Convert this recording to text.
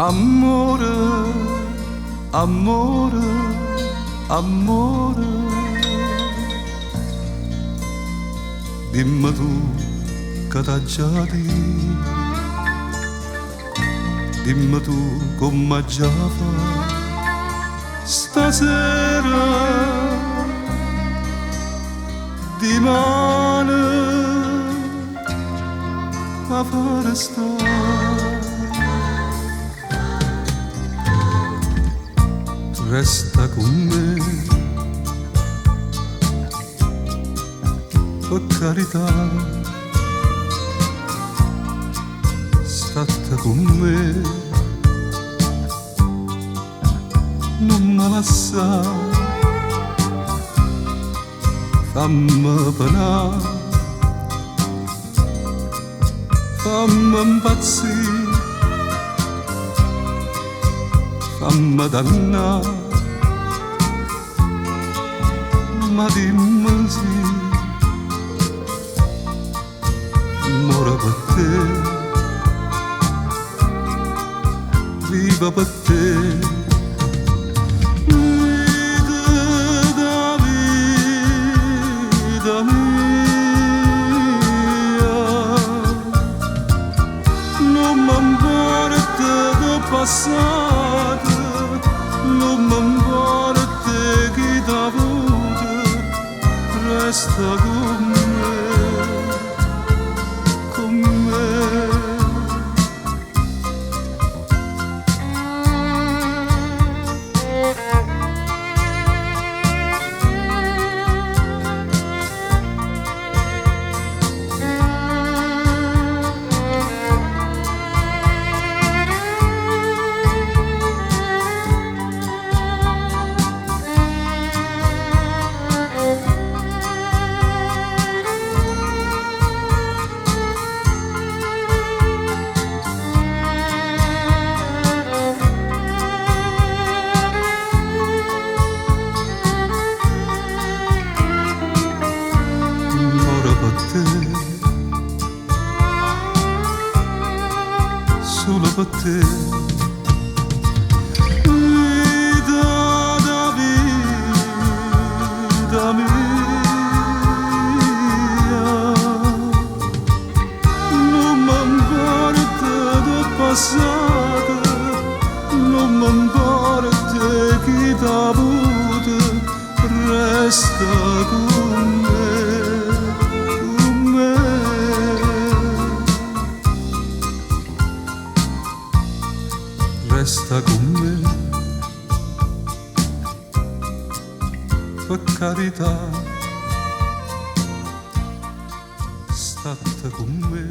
Amore, amore, amore, dimmi tu che t'ha già detto, dimmi tu come già fa stasera, dimane a fare stare. Resta con me, per carità, state con me, non me lasciare, fammi penare, fammi impazzire, fammi dannare, ma dimmi sì, muore per te, viva per te, vita da vita mia, non mi importa del passato, non mi importa chi t'ha avuto, resta con me, con me. Solo per te, vita da vita mia, non mi importa del passato, non mi importa chi t'ha avuto, resta con me, con me. Resta con me, per carità, state con me.